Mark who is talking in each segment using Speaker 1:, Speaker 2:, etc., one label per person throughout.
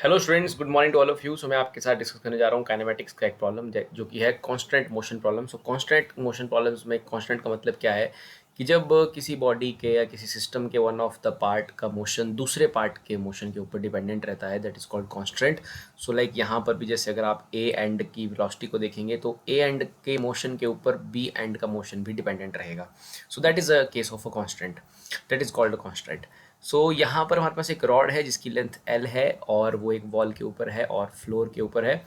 Speaker 1: Hello students, good morning to all of you. So मैं आपके साथ डिस्कस करने जा रहा हूँ काइनेमेटिक्स का एक प्रॉब्लम जो कि है कांस्टेंट मोशन प्रॉब्लम। सो कांस्टेंट मोशन प्रॉब्लम्स में कांस्टेंट का मतलब क्या है कि जब किसी बॉडी के या किसी सिस्टम के वन ऑफ द पार्ट का मोशन दूसरे पार्ट के मोशन के ऊपर डिपेंडेंट रहता है, that is called constant. So like यहाँ पर भी जैसे अगर आप ए एंड की वेलोसिटी को देखेंगे तो ए एंड के मोशन के ऊपर बी एंड का मोशन भी डिपेंडेंट रहेगा। So that is a case of a constant, that is called a constant. So यहाँ पर हमारे पास एक रॉड है जिसकी लेंथ एल है और वो एक वॉल के ऊपर है और फ्लोर के ऊपर है।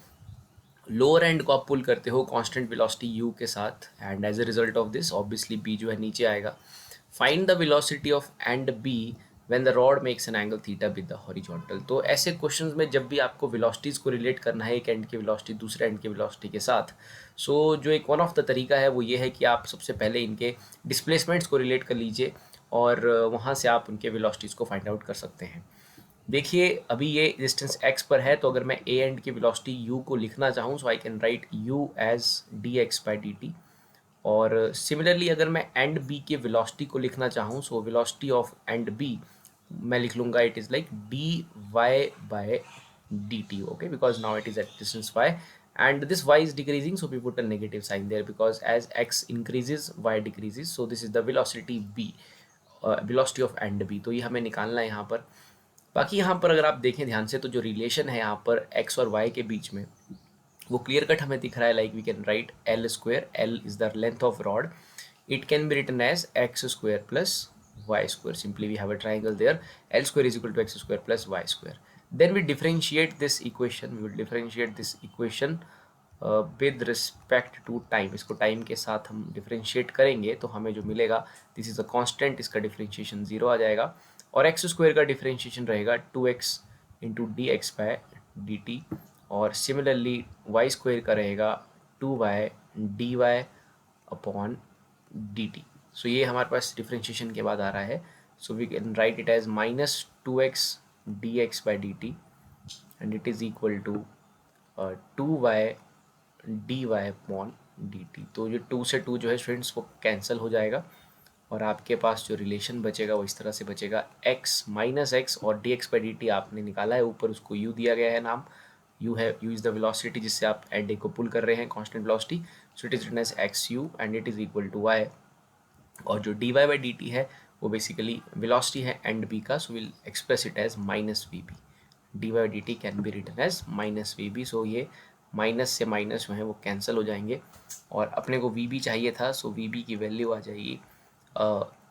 Speaker 1: लोअर एंड को आप पुल करते हो कांस्टेंट वेलोसिटी u के साथ and as a result of this obviously b जो है नीचे आएगा। Find the velocity of end b when the rod makes an angle theta with the horizontal. तो ऐसे क्वेश्चंस में जब भी आपको वेलोसिटीज़ को रिलेट करना है एक एंड की वेलोसिटी दूसरे एंड की वेलोसिटी के साथ, सो जो एक वन ऑफ द तरीका है वो ये है कि आप सबसे पहले इनके डिस्प्लेसमेंट्स को रिलेट कर लीजिए और वहाँ से आप उनके वेलोसिटीज़ को फाइंड आउट कर सकते हैं। देखिए अभी ये डिस्टेंस x पर है, तो अगर मैं a एंड की वेलोसिटी u को लिखना चाहूँ so I can write u as dx by dt। और सिमिलरली अगर मैं एंड b के वेलोसिटी को लिखना चाहूँ so velocity of end b मैं लिख लूँगा it is like dy by dt, okay, because now it is at distance y and this y is decreasing, so we put a negative sign there because as x increases y decreases, so this is the velocity b, velocity of end b। तो ये हमें निकालना है यहाँ पर। बाकी यहाँ पर अगर आप देखें ध्यान से तो जो रिलेशन है यहाँ पर x और y के बीच में वो क्लियर कट हमें दिख रहा है। Like we can write L square, L is the length of rod, it can be written as x square plus y square. Simply we have a triangle there, L square is equal to x square plus y square. Then we differentiate this equation, we will differentiate this equation with respect to time. इसको time के साथ हम differentiate करेंगे तो हमें जो मिलेगा this is a constant, इसका डिफरेंशिएशन जीरो आ जाएगा और एक्स स्क्वायर का डिफरेंशिएशन रहेगा 2x into d x by d t और सिमिलरली वाई स्क्वायर का रहेगा 2y d y upon d t. So ये हमारे पास डिफरेंशिएशन के बाद आ रहा है। So we can write it as minus 2x d x by d t and it is equal to 2y d y upon d t. तो जो 2 से 2 जो है स्टूडेंट्स वो कैंसिल हो जाएगा और आपके पास जो रिलेशन बचेगा वो इस तरह से बचेगा, x माइनस एक्स और D x by d T आपने निकाला है ऊपर, उसको u दिया गया है नाम। u इज़ द वेलोसिटी जिससे आप एंड को पुल कर रहे हैं constant velocity, so it is written as x u and it is equal to y। और जो d y by d t है वो बेसिकली वेलोसिटी है एंड b का, so will express it as minus v b. D y d t can be written as minus v b. So ये minus से minus जो है वो cancel हो जाएंगे और अपने को वी बी चाहिए था, सो वी बी की वैल्यू आ जाएगी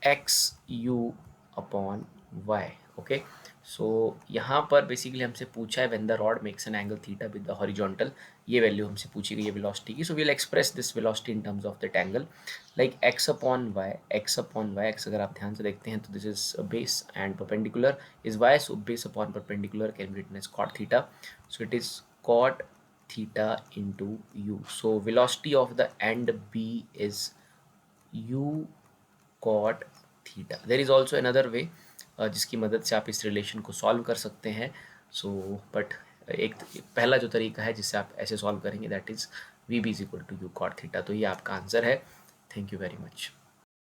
Speaker 1: x u upon y. Okay, so यहाँ पर बेसिकली हमसे पूछा है when the rod makes an angle theta with the horizontal, ये वैल्यू हमसे पूछी गई है वेलोसिटी की। So we'll express this velocity in terms of that angle like x upon y. X upon y, x अगर आप ध्यान से देखते हैं तो this is base and perpendicular is y, so base upon perpendicular can be written as cot theta, so it is cot theta into u. So velocity of the end b is u cot theta. There is also another way जिसकी मदद से आप इस relation को solve कर सकते हैं। So but एक पहला जो तरीका है जिससे आप ऐसे सॉल्व करेंगे that is v b is equal to u cot theta. तो ये आपका आंसर है। Thank you very much.